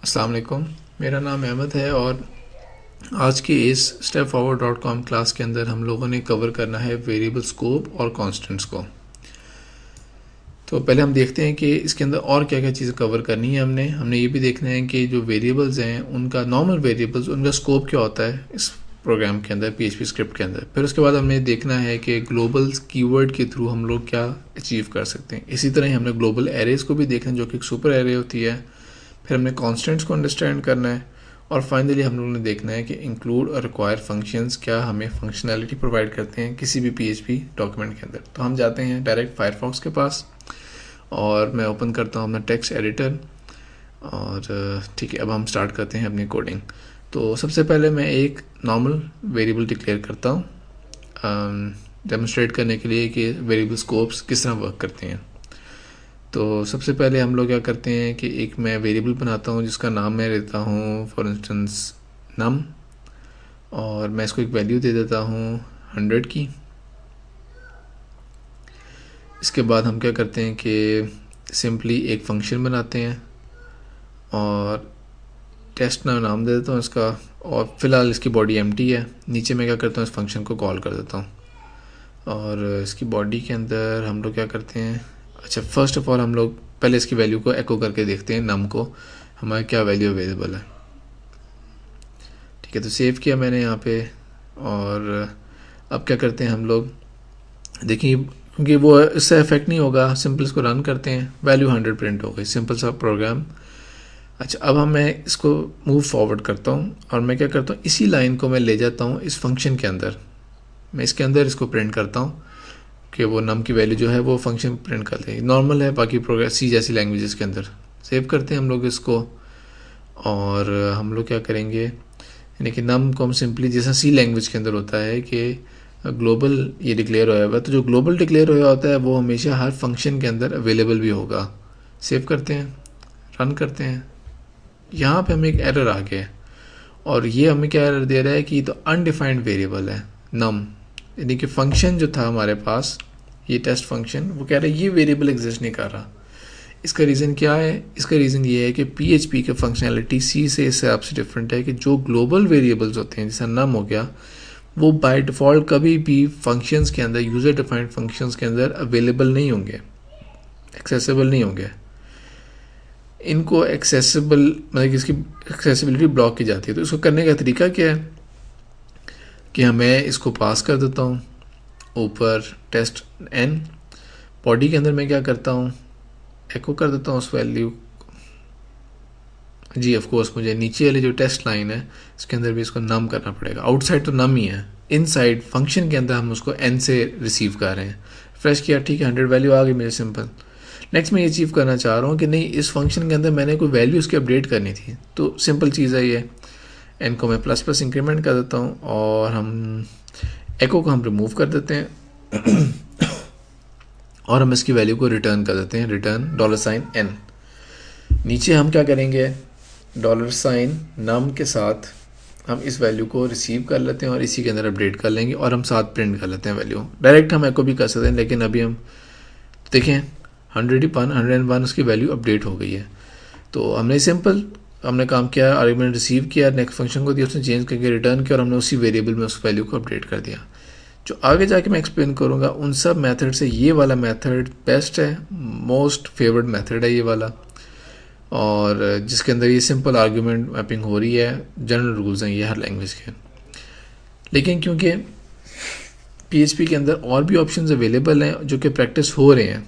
अस्सलाम वालेकुम। मेरा नाम अहमद है और आज के इस stepforward.com क्लास के अंदर हम लोगों ने कवर करना है वेरिएबल स्कोप और कांस्टेंट्स को। तो पहले हम देखते हैं कि इसके अंदर और क्या क्या चीज़ें कवर करनी है। हमने ये भी देखना है कि जो वेरिएबल्स हैं उनका नॉर्मल वेरिएबल्स उनका स्कोप क्या होता है इस प्रोग्राम के अंदर, PHP स्क्रिप्ट के अंदर। फिर उसके बाद हमें देखना है कि ग्लोबल कीवर्ड के थ्रू हम लोग क्या अचीव कर सकते हैं। इसी तरह ही हमने ग्लोबल एरेज को भी देखना है जो कि एक सुपर एरे होती है। फिर हमने कॉन्स्टेंट्स को अंडरस्टैंड करना है और फाइनली हम लोगों ने देखना है कि इंक्लूड और रिक्वायर फंक्शंस क्या हमें फंक्शनैलिटी प्रोवाइड करते हैं किसी भी PHP डॉक्यूमेंट के अंदर। तो हम जाते हैं डायरेक्ट फायरफॉक्स के पास और मैं ओपन करता हूँ अपना टेक्स्ट एडिटर और ठीक है, अब हम स्टार्ट करते हैं अपनी कोडिंग। तो सबसे पहले मैं एक नॉर्मल वेरिएबल डिक्लेयर करता हूँ डेमोन्स्ट्रेट करने के लिए कि वेरिएबल स्कोप्स किस तरह वर्क करते हैं। तो सबसे पहले हम लोग क्या करते हैं कि एक मैं वेरिएबल बनाता हूँ जिसका नाम मैं देता हूँ फॉर इंस्टेंस नम, और मैं इसको एक वैल्यू दे देता हूँ 100 की। इसके बाद हम क्या करते हैं कि सिंपली एक फंक्शन बनाते हैं और टेस्ट नाम दे देता हूँ इसका, और फिलहाल इसकी बॉडी एम्प्टी है। नीचे मैं क्या करता हूँ इस फंक्शन को कॉल कर देता हूँ और इसकी बॉडी के अंदर हम लोग क्या करते हैं, अच्छा फर्स्ट ऑफ ऑल हम लोग पहले इसकी वैल्यू को एको करके देखते हैं नम को हमारे क्या वैल्यू अवेलेबल है। ठीक है, तो सेव किया मैंने यहाँ पे और अब क्या करते हैं हम लोग, देखिए क्योंकि वो इससे इफेक्ट नहीं होगा, सिंपल इसको रन करते हैं, वैल्यू 100 प्रिंट हो गई, सिंपल सा प्रोग्राम। अच्छा अब मैं इसको मूव फॉरवर्ड करता हूँ और मैं क्या करता हूँ इसी लाइन को मैं ले जाता हूँ इस फंक्शन के अंदर, मैं इसके अंदर इसको प्रिंट करता हूँ कि वो नम की वैल्यू जो है वो फंक्शन प्रिंट करते हैं। नॉर्मल है बाकी प्रोग्रेस सी जैसी लैंग्वेजेस के अंदर। सेव करते हैं हम लोग इसको और हम लोग क्या करेंगे, यानी कि नम को हम सिंपली जैसा सी लैंग्वेज के अंदर होता है कि ग्लोबल ये डिक्लेयर होया हुआ है, तो जो ग्लोबल डिक्लेयर होया होता है वो हमेशा हर फंक्शन के अंदर अवेलेबल भी होगा। सेव करते हैं, रन करते हैं। यहाँ पे हमें एक एरर आ गया है और ये हमें क्या एरर दे रहा है कि तो अनडिफाइंड वेरिएबल है नम, यानी कि फंक्शन जो था हमारे पास ये टेस्ट फंक्शन, वो कह रहा है ये वेरिएबल एग्जिस्ट नहीं कर रहा। इसका रीज़न क्या है, इसका रीज़न ये है कि PHP के फंक्शनैलिटी सी से इस हिसाब से डिफरेंट है कि जो ग्लोबल वेरिएबल्स होते हैं जैसा नम हो गया, वो बाय डिफ़ॉल्ट कभी भी फंक्शंस के अंदर, यूज़र डिफाइंड फंक्शंस के अंदर अवेलेबल नहीं होंगे, एक्सेसिबल नहीं होंगे। इनको एक्सेसिबल मतलब कि इसकी एक्सेसिबिलिटी ब्लॉक की जाती है। तो इसको करने का तरीका क्या है कि मैं इसको पास कर देता हूँ ऊपर टेस्ट n, बॉडी के अंदर मैं क्या करता हूँ एको कर देता हूँ उस वैल्यू, जी ऑफ कोर्स मुझे नीचे वाली जो टेस्ट लाइन है इसके अंदर भी इसको नम करना पड़ेगा। आउटसाइड तो नम ही है, इनसाइड फंक्शन के अंदर हम उसको n से रिसीव कर रहे हैं। फ्रेश किया, ठीक है 100 वैल्यू आ गई मेरे सिंपल। नेक्स्ट मैं ये अचीव करना चाह रहा हूँ कि नहीं इस फंक्शन के अंदर मैंने कोई वैल्यू उसकी अपडेट करनी थी, तो सिंपल चीज़ है ये, n को मैं ++ इंक्रीमेंट कर देता हूँ और हम एको को हम रिमूव कर देते हैं और हम इसकी वैल्यू को रिटर्न कर देते हैं, रिटर्न $n। नीचे हम क्या करेंगे, $num के साथ हम इस वैल्यू को रिसीव कर लेते हैं और इसी के अंदर अपडेट कर लेंगे और हम साथ प्रिंट कर लेते हैं वैल्यू। डायरेक्ट हम एको भी कर सकते हैं लेकिन अभी हम देखें 101 उसकी वैल्यू अपडेट हो गई है। तो हमने सिंपल हमने काम किया, आर्गुमेंट रिसीव किया, नेक्स्ट फंक्शन को दिया, उसने चेंज करके रिटर्न किया और हमने उसी वेरिएबल में उस वैल्यू को अपडेट कर दिया। जो आगे जाके मैं एक्सप्लेन करूँगा उन सब मेथड से ये वाला मेथड बेस्ट है, मोस्ट फेवरेट मेथड है ये वाला, और जिसके अंदर ये सिंपल आर्गुमेंट मैपिंग हो रही है। जनरल रूल्स हैं ये हर लैंग्वेज के, लेकिन क्योंकि PHP के अंदर और भी ऑप्शंस अवेलेबल हैं जो कि प्रैक्टिस हो रहे हैं,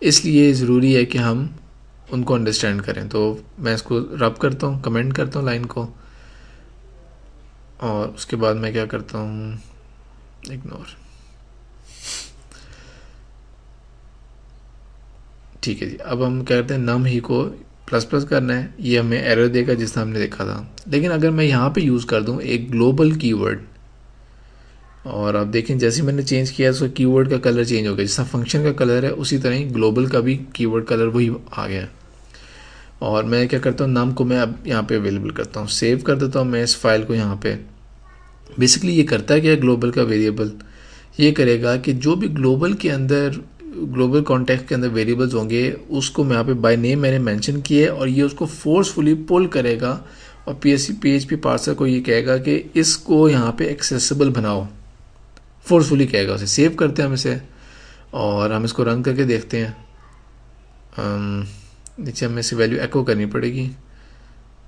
इसलिए ज़रूरी है कि हम उनको अंडरस्टैंड करें। तो मैं इसको रब करता हूँ, कमेंट करता हूँ लाइन को और उसके बाद मैं क्या करता हूँ इग्नोर। ठीक है जी, अब हम क्या करते हैं नम ही को ++ करना है, ये हमें एरर देगा जिससे हमने देखा था। लेकिन अगर मैं यहाँ पे यूज़ कर दूँ एक ग्लोबल कीवर्ड, और आप देखें जैसे मैंने चेंज किया उसका कीवर्ड का कलर चेंज हो गया, जैसा फंक्शन का कलर है उसी तरह ही ग्लोबल का भी कीवर्ड कलर वही आ गया। और मैं क्या करता हूँ नम को मैं अब यहाँ पे अवेलेबल करता हूँ, सेव कर देता हूँ मैं इस फाइल को यहाँ पे। बेसिकली ये करता है क्या, ग्लोबल का वेरिएबल ये करेगा कि जो भी ग्लोबल के अंदर ग्लोबल कॉन्टेक्स्ट के अंदर वेरिएबल्स होंगे उसको मैं यहाँ पे बाय नेम मैंने मेंशन किए और ये उसको फोर्सफुली पुल करेगा और PHP पार्सर को ये कहेगा कि इसको यहाँ पे एक्सेसिबल बनाओ, फोर्सफुली कहेगा उसे। सेव करते हैं हम इसे और हम इसको रन करके देखते हैं। नीचे हमें इसे वैल्यू एको करनी पड़ेगी,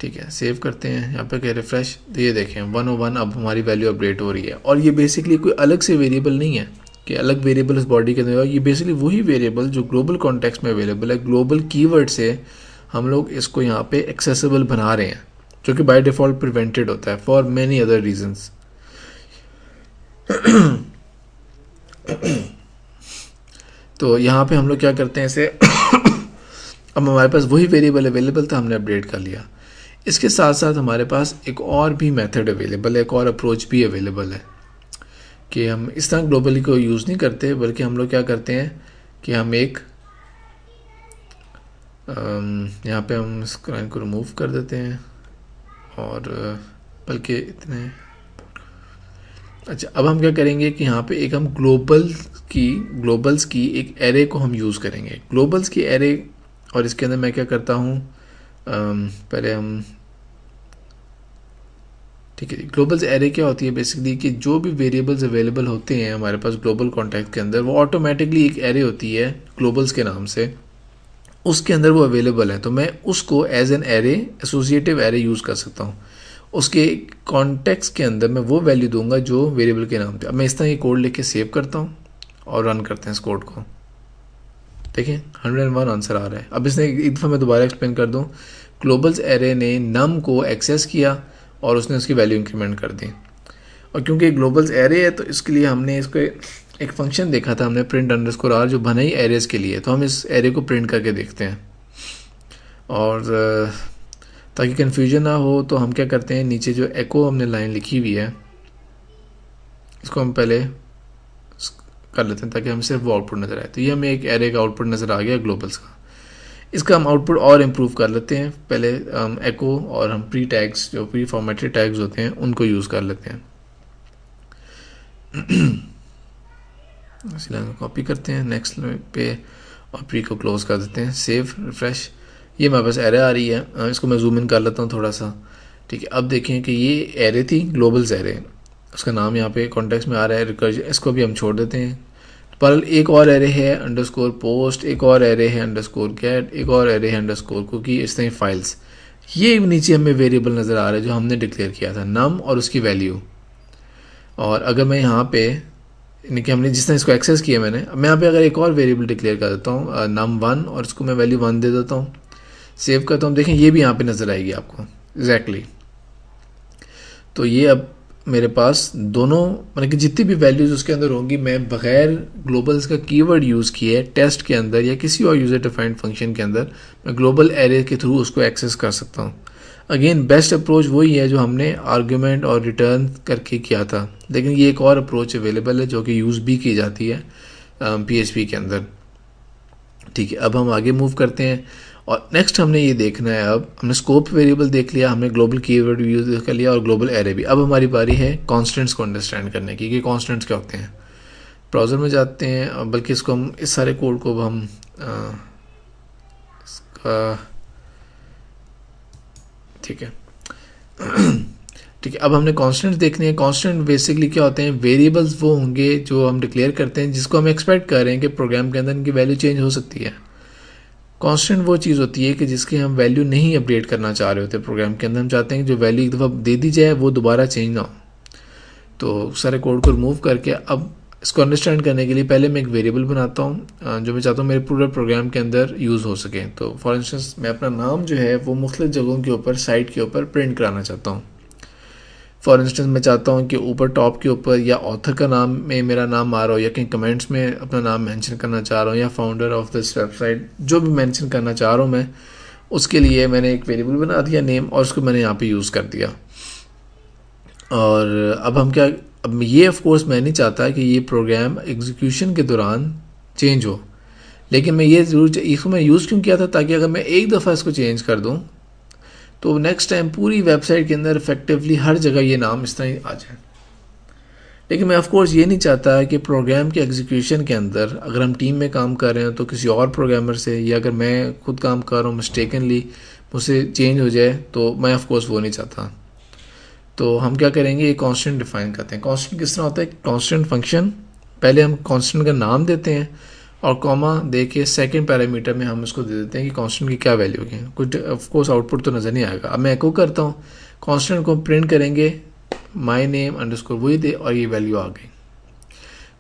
ठीक है। सेव करते हैं, यहाँ पे क्या रिफ्रेश, तो ये देखें 101 अब हमारी वैल्यू अपडेट हो रही है। और ये बेसिकली कोई अलग से वेरिएबल नहीं है कि अलग वेरिएबल इस बॉडी के अंदर, ये बेसिकली वही वेरिएबल जो ग्लोबल कॉन्टेक्स्ट में अवेलेबल है, ग्लोबल कीवर्ड से हम लोग इसको यहाँ पे एक्सेसिबल बना रहे हैं, जो कि बाय डिफ़ॉल्ट प्रिवेंटेड होता है फॉर मैनी अदर रीजंस। तो यहाँ पे हम लोग क्या करते हैं इसे अब हमारे पास वही वेरिएबल अवेलेबल था, हमने अपडेट कर लिया। इसके साथ साथ हमारे पास एक और भी मेथड अवेलेबल है, एक और अप्रोच भी अवेलेबल है कि हम इस तरह ग्लोबली को यूज़ नहीं करते, बल्कि हम लोग क्या करते हैं कि हम एक यहाँ पे हम इस लाइन को रिमूव कर देते हैं और बल्कि इतने अच्छा, अब हम क्या करेंगे कि यहाँ पे एक हम ग्लोबल्स की एक एरे को हम यूज़ करेंगे, ग्लोबल्स की एरे। और इसके अंदर मैं क्या करता हूँ, पहले हम, ठीक है, ग्लोबल्स एरे क्या होती है बेसिकली कि जो भी वेरिएबल्स अवेलेबल होते हैं हमारे पास ग्लोबल कॉन्टेक्स्ट के अंदर, वो ऑटोमेटिकली एक एरे होती है ग्लोबल्स के नाम से, उसके अंदर वो अवेलेबल है। तो मैं उसको as an array, associative array use कर सकता हूँ। उसके कॉन्टेक्स्ट के अंदर मैं वो वैल्यू दूंगा जो वेरिएबल के नाम पे। अब मैं इस तरह ये कोड लेके सेव करता हूँ और रन करते हैं इस कोड को। देखिए 101 आंसर आ रहा है। अब इसने एक दफ़ा मैं दोबारा एक्सप्लेन कर दूँ, ग्लोबल्स एरे ने नम को एक्सेस किया और उसने उसकी वैल्यू इंक्रीमेंट कर दी। और क्योंकि ग्लोबल्स एरे है तो इसके लिए हमने इसको एक फंक्शन देखा था हमने, प्रिंट अंडरस्कोर आर, जो बना ही एरेज के लिए। तो हम इस एरे को प्रिंट करके देखते हैं और ताकि कन्फ्यूजन ना हो तो हम क्या करते हैं, नीचे जो एको हमने लाइन लिखी हुई है इसको हम पहले कर लेते हैं ताकि हमें सिर्फ वो आउटपुट नज़र आए। तो ये हमें एक एरे का आउटपुट नज़र आ गया ग्लोबल्स का। इसका हम आउटपुट और इम्प्रूव कर लेते हैं। पहले हम एको और हम प्री टैग्स, जो प्री फॉर्मेटेड टैग्स होते हैं, उनको यूज़ कर लेते हैं। इसी लाइन को कॉपी करते हैं नेक्स्ट पे और प्री को क्लोज कर देते हैं। सेव, रिफ्रेश, ये मेरे पास एरे आ रही है। इसको मैं जूम इन कर लेता हूँ थोड़ा सा, ठीक है। अब देखें कि ये एरे थी, ग्लोबल्स एरे, उसका नाम यहाँ पे कॉन्टेक्स्ट में आ रहा है रिकर्जन, इसको भी हम छोड़ देते हैं। पर एक और एरे है अंडरस्कोर पोस्ट, एक और एरे है अंडरस्कोर गेट, एक और एरे है अंडरस्कोर कुकी, इस तरह फाइल्स। ये नीचे हमें वेरिएबल नज़र आ रहा है जो हमने डिक्लेयर किया था, नम और उसकी वैल्यू। और अगर मैं यहाँ पे, यानी कि हमने जिस तरह इसको एक्सेस किया मैंने, अब मैं यहाँ पे अगर एक और वेरिएबल डिक्लेयर कर देता हूँ num1 और इसको मैं वैल्यू 1 दे देता हूँ, सेव करता हूँ, देखें ये भी यहाँ पे नज़र आएगी आपको एग्जैक्टली। तो ये अब मेरे पास दोनों, मतलब कि जितनी भी वैल्यूज़ उसके अंदर होंगी, मैं बग़ैर ग्लोबल्स का कीवर्ड यूज़ किए टेस्ट के अंदर या किसी और यूज़र डिफाइंड फंक्शन के अंदर, मैं ग्लोबल एरे के थ्रू उसको एक्सेस कर सकता हूँ। अगेन बेस्ट अप्रोच वही है जो हमने आर्ग्यूमेंट और रिटर्न करके किया था, लेकिन ये एक और अप्रोच अवेलेबल है जो कि यूज़ भी की जाती है PHP के अंदर, ठीक है। अब हम आगे मूव करते हैं और नेक्स्ट हमने ये देखना है, अब हमने स्कोप वेरिएबल देख लिया, हमने ग्लोबल कीवर्ड यूज़ कर लिया और ग्लोबल एरे भी। अब हमारी बारी है कॉन्स्टेंट्स को अंडरस्टैंड करने की कि कॉन्स्टेंट्स क्या होते हैं। ब्राउज़र में जाते हैं, बल्कि इसको हम इस सारे कोड को हम इसका, ठीक है ठीक है। अब हमने कॉन्स्टेंट्स देखने हैं। कॉन्स्टेंट बेसिकली क्या होते हैं, वेरिएबल्स वो होंगे जो हम डिक्लेयर करते हैं जिसको हम एक्सपेक्ट कर रहे हैं कि प्रोग्राम के अंदर इनकी वैल्यू चेंज हो सकती है। कांस्टेंट वो चीज़ होती है कि जिसकी हम वैल्यू नहीं अपडेट करना चाह रहे होते प्रोग्राम के अंदर, हम चाहते हैं कि जो वैल्यू एक दफ़ा दे दी जाए वो दोबारा चेंज ना हो। तो सारे कोड को रिमूव करके अब इसको अंडरस्टैंड करने के लिए पहले मैं एक वेरिएबल बनाता हूँ जो मैं चाहता हूँ मेरे पूरे प्रोग्राम के अंदर यूज़ हो सके। तो फॉर इंस्टेंस मैं अपना नाम जो है वो मुख्तलिफ जगहों के ऊपर, साइट के ऊपर प्रिंट कराना चाहता हूँ। फॉर इंस्टेंस मैं चाहता हूँ कि ऊपर टॉप के ऊपर या ऑथर का नाम में मेरा नाम आ रहा हो, या कहीं कमेंट्स में अपना नाम मेंशन करना चाह रहा हूँ, या फाउंडर ऑफ दिस वेबसाइट, जो भी मेंशन करना चाह रहा हूँ मैं, उसके लिए मैंने एक वेरिएबल बना दिया नेम और उसको मैंने यहाँ पे यूज़ कर दिया। और अब हम क्या, अब ये ऑफ कोर्स मैं नहीं चाहता कि ये प्रोग्राम एग्जीक्यूशन के दौरान चेंज हो, लेकिन मैं ये ज़रूर, इसको मैं यूज़ क्यों किया था, ताकि अगर मैं एक दफ़ा इसको चेंज कर दूँ तो नेक्स्ट टाइम पूरी वेबसाइट के अंदर इफेक्टिवली हर जगह ये नाम इस तरह आ जाए। लेकिन मैं ऑफ कोर्स ये नहीं चाहता कि प्रोग्राम के एग्जीक्यूशन के अंदर अगर हम टीम में काम कर रहे हैं तो किसी और प्रोग्रामर से, या अगर मैं खुद काम कर रहा हूँ मिस्टेकनली मुझसे चेंज हो जाए, तो मैं ऑफ कोर्स वो नहीं चाहता। तो हम क्या करेंगे, ये कांस्टेंट डिफाइन करते हैं। कांस्टेंट किस तरह होता है, कांस्टेंट फंक्शन, पहले हम कांस्टेंट का नाम देते हैं और कॉमा दे के सेकेंड पैरामीटर में हम उसको दे देते हैं कि कांस्टेंट की क्या वैल्यू है। कुछ ऑफ कोर्स आउटपुट तो नज़र नहीं आएगा। अब मैं एको करता हूँ, कांस्टेंट को प्रिंट करेंगे माई नेम अंडरस्कोर वही दे और ये वैल्यू आ गई।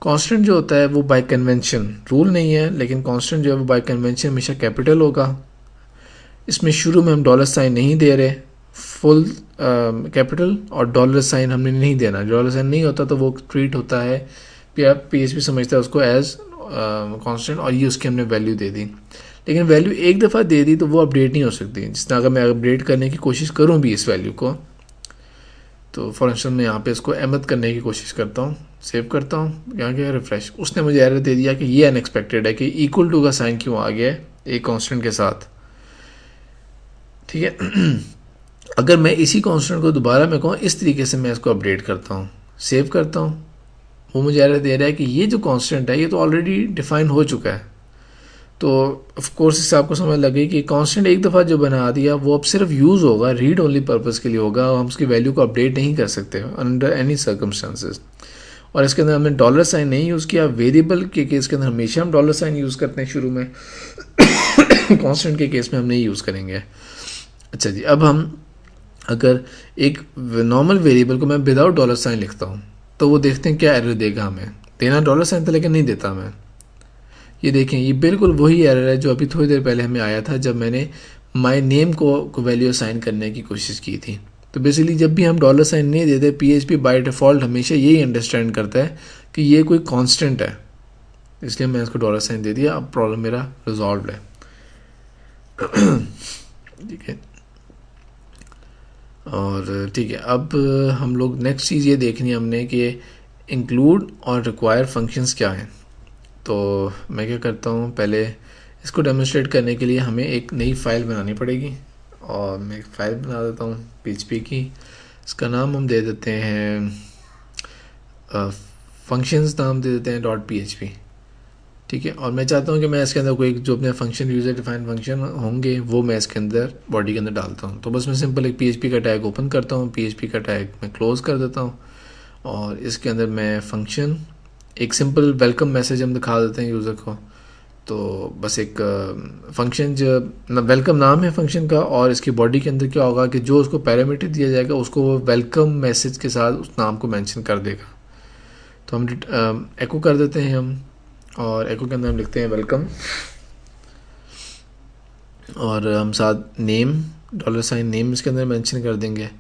कांस्टेंट जो होता है वो बाय कन्वेंशन, रूल नहीं है लेकिन कांस्टेंट जो है वो बाय कन्वेंशन हमेशा कैपिटल होगा। इसमें शुरू में हम डॉलर साइन नहीं दे रहे, फुल कैपिटल, और डॉलर साइन हमने नहीं देना। डॉलर साइन नहीं होता तो वो ट्रीट होता है, PHP समझता है उसको एज कांस्टेंट, और ये उसकी हमने वैल्यू दे दी। लेकिन वैल्यू एक दफ़ा दे दी तो वो अपडेट नहीं हो सकती। जिस तरह अगर मैं अपडेट करने की कोशिश करूँ भी इस वैल्यू को, तो फॉर इंस्टेंस मैं यहाँ पे इसको अहमद करने की कोशिश करता हूँ, सेव करता हूँ, यहाँ के रिफ्रेश, उसने मुझे एरर दे दिया कि ये अनएक्सपेक्टेड है कि इक्वल टू का साइन क्यों आ गया है एक कांस्टेंट के साथ। ठीक है। अगर मैं इसी कांस्टेंट को दोबारा मैं कहूँ इस तरीके से मैं इसको अपडेट करता हूँ, सेव करता हूँ, वो मुझे एरर दे रहा है कि ये जो कांस्टेंट है ये तो ऑलरेडी डिफाइन हो चुका है। तो ऑफ कोर्स इससे आपको समझ लगे कि कांस्टेंट एक दफ़ा जो बना दिया वो अब सिर्फ यूज़ होगा, रीड ओनली पर्पस के लिए होगा, और हम उसकी वैल्यू को अपडेट नहीं कर सकते अंडर एनी सर्कमस्टांसेस। और इसके अंदर हमने डॉलर साइन नहीं यूज़ किया। वेरिएबल के केस के अंदर हमेशा हम डॉलर साइन यूज़ करते हैं शुरू में, कांस्टेंट के केस में हम नहीं यूज़ करेंगे। अच्छा जी, अब हम अगर एक नॉर्मल वेरिएबल को मैं विदाउट डॉलर साइन लिखता हूँ तो वो देखते हैं क्या एरर देगा। हमें देना डॉलर साइन था लेकिन नहीं देता मैं। ये देखें, ये बिल्कुल वही एरर है जो अभी थोड़ी देर पहले हमें आया था जब मैंने माय नेम को वैल्यू असाइन करने की कोशिश की थी। तो बेसिकली जब भी हम डॉलर साइन नहीं देते, PHP बाय डिफ़ॉल्ट हमेशा यही अंडरस्टैंड करता है कि ये कोई कांस्टेंट है, इसलिए मैं इसको डॉलर साइन दे दिया। अब प्रॉब्लम मेरा रिजॉल्व है। ठीक है, और ठीक है, अब हम लोग नेक्स्ट चीज़ ये देखनी है हमने कि इंक्लूड और रिक्वायर फंक्शंस क्या हैं। तो मैं क्या करता हूँ, पहले इसको डेमोन्स्ट्रेट करने के लिए हमें एक नई फ़ाइल बनानी पड़ेगी, और मैं एक फ़ाइल बना देता हूँ PHP की। इसका नाम हम दे देते हैं फंक्शंस, नाम दे देते हैं .php। ठीक है, और मैं चाहता हूँ कि मैं इसके अंदर कोई जो अपने फंक्शन यूज़र डिफाइंड फंक्शन होंगे वो मैं इसके अंदर बॉडी के अंदर डालता हूँ। तो बस मैं सिंपल एक PHP का टैग ओपन करता हूँ, PHP का टैग मैं क्लोज़ कर देता हूँ, और इसके अंदर मैं फंक्शन, एक सिंपल वेलकम मैसेज हम दिखा देते हैं यूज़र को। तो बस एक फंक्शन जो वेलकम नाम है फंक्शन का, और इसकी बॉडी के अंदर क्या होगा कि जो उसको पैरामीटर दिया जाएगा उसको वो वेलकम मैसेज के साथ उस नाम को मेंशन कर देगा। तो हम एको कर देते हैं हम, और एको के अंदर हम लिखते हैं वेलकम, और हम साथ नेम डॉलर साइन नेम इसके अंदर मेंशन कर देंगे,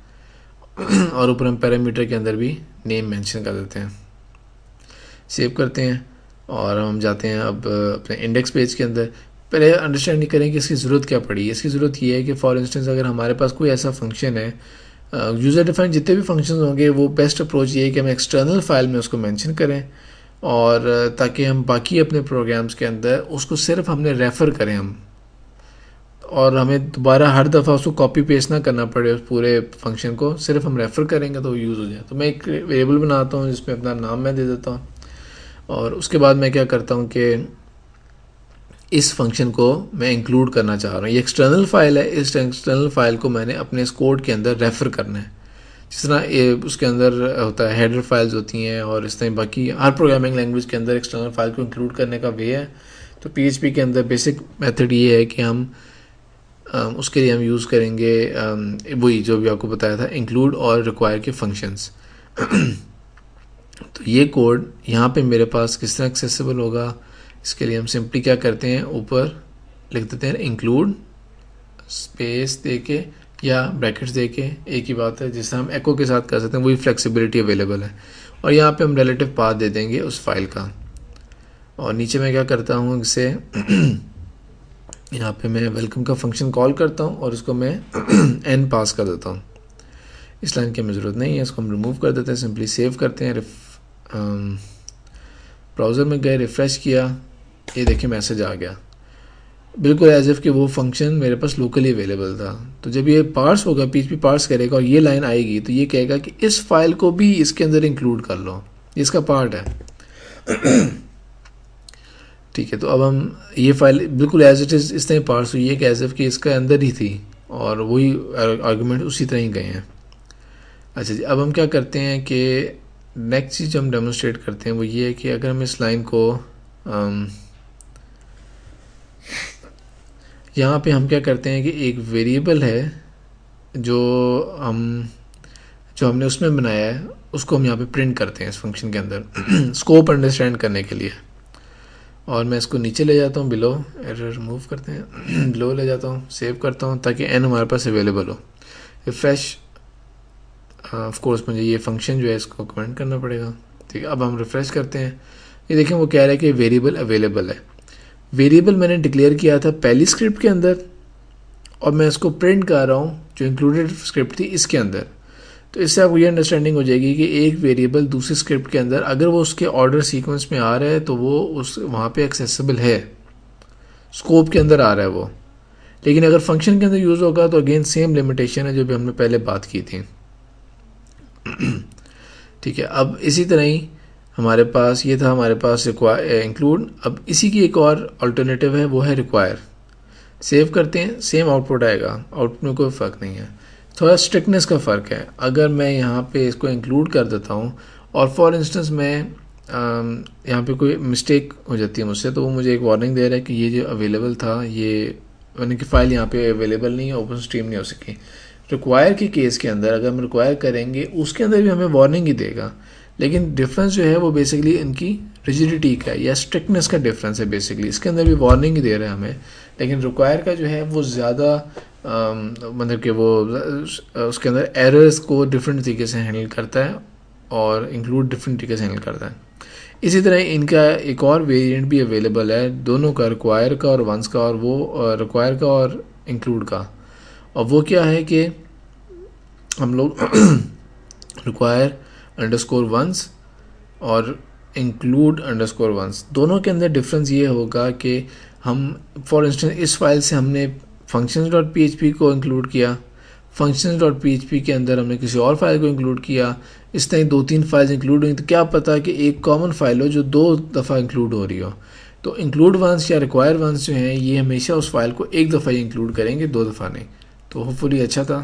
और ऊपर हम पैरामीटर के अंदर भी नेम मेंशन कर देते हैं। सेव करते हैं और हम जाते हैं अब अपने इंडेक्स पेज के अंदर। पहले अंडरस्टैंड नहीं करें कि इसकी ज़रूरत क्या पड़ी। इसकी ज़रूरत ये है कि फॉर इंस्टेंस अगर हमारे पास कोई ऐसा फंक्शन है, यूज़र डिफाइंड जितने भी फंक्शन होंगे, वो बेस्ट अप्रोच ये है कि हम एक्सटर्नल फाइल में उसको मेंशन करें, और ताकि हम बाकी अपने प्रोग्राम्स के अंदर उसको सिर्फ हमने रेफ़र करें हम, और हमें दोबारा हर दफ़ा उसको कॉपी पेस्ट ना करना पड़े उस पूरे फंक्शन को, सिर्फ हम रेफ़र करेंगे तो यूज़ हो जाए। तो मैं एक वेरिएबल बनाता हूँ जिसमें अपना नाम मैं दे देता हूँ, और उसके बाद मैं क्या करता हूँ कि इस फंक्शन को मैं इंक्लूड करना चाह रहा हूँ। ये एक्सटर्नल फाइल है, इस एक्सटर्नल फाइल को मैंने अपने इस कोड के अंदर रेफ़र करना है। जिस तरह ये उसके अंदर होता है हेडर फाइल्स होती हैं, और इस तरह बाकी हर प्रोग्रामिंग लैंग्वेज के अंदर एक्सटर्नल फाइल को इंक्लूड करने का वे है। तो PHP के अंदर बेसिक मेथड ये है कि हम उसके लिए हम यूज़ करेंगे वही जो भी आपको बताया था, इंक्लूड और रिक्वायर के फंक्शंस। तो ये कोड यहाँ पे मेरे पास किस तरह एक्सेसिबल होगा, इसके लिए हम सिंपली क्या करते हैं, ऊपर लिख देते हैं इंक्लूड स्पेस दे के या ब्रैकेट्स दे के, एक ही बात है, जिससे हम एको के साथ कर सकते हैं, वही फ्लेक्सिबिलिटी अवेलेबल है। और यहाँ पे हम रिलेटिव पाथ दे देंगे उस फाइल का, और नीचे मैं क्या करता हूँ इसे यहाँ पे मैं वेलकम का फंक्शन कॉल करता हूँ और उसको मैं n पास कर देता हूँ। इस लाइन की हमें ज़रूरत नहीं है, इसको हम रिमूव कर देते हैं, सिंपली सेव करते हैं। ब्राउज़र में गए, रिफ़्रेश किया, ये देखिए मैसेज आ गया, बिल्कुल एज इफ़ कि वो फंक्शन मेरे पास लोकली अवेलेबल था। तो जब ये पार्स होगा, PHP पार्स करेगा और ये लाइन आएगी तो ये कहेगा कि इस फाइल को भी इसके अंदर इंक्लूड कर लो। इसका पार्ट है। ठीक है, तो अब हम ये फाइल बिल्कुल एज इट इज़ इस तरह पार्स हुई है कि एज एफ कि इसके अंदर ही थी और वही आर्गूमेंट उसी तरह ही गए हैं। अच्छा जी, अब हम क्या करते हैं कि नेक्स्ट चीज़ हम डेमोन्स्ट्रेट करते हैं वो ये है कि अगर हम इस लाइन को यहाँ पे हम क्या करते हैं कि एक वेरिएबल है जो हमने उसमें बनाया है, उसको हम यहाँ पे प्रिंट करते हैं इस फंक्शन के अंदर स्कोप अंडरस्टैंड करने के लिए। और मैं इसको नीचे ले जाता हूँ, बिलो एरर रिमूव करते हैं बिलो ले जाता हूँ, सेव करता हूँ ताकि एन हमारे पास अवेलेबल हो। रिफ्रेश, ऑफ कोर्स मुझे ये फंक्शन जो है इसको कमेंट करना पड़ेगा। ठीक है, अब हम रिफ्रेश करते हैं, ये देखें वो कह रहा है कि वेरिएबल अवेलेबल है। वेरिएबल मैंने डिक्लेयर किया था पहली स्क्रिप्ट के अंदर और मैं इसको प्रिंट कर रहा हूँ जो इंक्लूडेड स्क्रिप्ट थी इसके अंदर। तो इससे आपको ये अंडरस्टैंडिंग हो जाएगी कि एक वेरिएबल दूसरी स्क्रिप्ट के अंदर अगर वो उसके ऑर्डर सीक्वेंस में आ रहा है तो वो उस वहाँ पे एक्सेसिबल है, स्कोप के अंदर आ रहा है वो। लेकिन अगर फंक्शन के अंदर यूज़ होगा तो अगेन सेम लिमिटेशन है जो भी हमने पहले बात की थी। ठीक है, अब इसी तरह ही हमारे पास ये था, हमारे पास इंक्लूड। अब इसी की एक और अल्टरनेटिव है, वो है रिक्वायर। सेव करते हैं, सेम आउटपुट आएगा, आउटपुट में कोई फ़र्क नहीं है, थोड़ा स्ट्रिक्टनेस का फ़र्क है। अगर मैं यहाँ पे इसको इंक्लूड कर देता हूँ और फॉर इंस्टेंस मैं यहाँ पे कोई मिस्टेक हो जाती है मुझसे, तो वो मुझे एक वार्निंग दे रहा है कि ये जो अवेलेबल था ये यानी कि फ़ाइल यहाँ पे अवेलेबल नहीं है, ओपन स्ट्रीम नहीं हो सकी। रिक्वायर के केस के अंदर अगर हम रिक्वायर करेंगे उसके अंदर भी हमें वार्निंग ही देगा, लेकिन डिफरेंस जो है वो बेसिकली इनकी रिजिडिटी का या स्ट्रिक्टनेस का डिफरेंस है। बेसिकली इसके अंदर भी वार्निंग ही दे रहा है हमें, लेकिन रिक्वायर का जो है वो ज़्यादा मतलब कि वो उसके अंदर एरर्स को डिफरेंट तरीके से हैंडल करता है और इंक्लूड डिफरेंट तरीके से हैंडल करता है। इसी तरह इनका एक और वेरिएंट भी अवेलेबल है दोनों का, रिक्वायर का और वंस का, और वो रिक्वायर का और इंक्लूड का। और वो क्या है कि हम लोग रिक्वायर अंडरस्कोर वंस और इंक्लूड अंडरस्कोर वंस, दोनों के अंदर डिफरेंस ये होगा कि हम फॉर इंस्टेंस इस फाइल से हमने functions.php को इंक्लूड किया, functions.php के अंदर हमने किसी और फाइल को इंक्लूड किया, इस तरह 2-3 फाइल्स इंक्लूड हुई, तो क्या पता कि एक कॉमन फाइल हो जो 2 दफ़ा इंक्लूड हो रही हो। तो इंक्लूड वंस या रिक्वायर वंस जो हैं ये हमेशा उस फाइल को एक दफ़ा ही इंक्लूड करेंगे, 2 दफ़ा नहीं। तो होपफुली अच्छा था।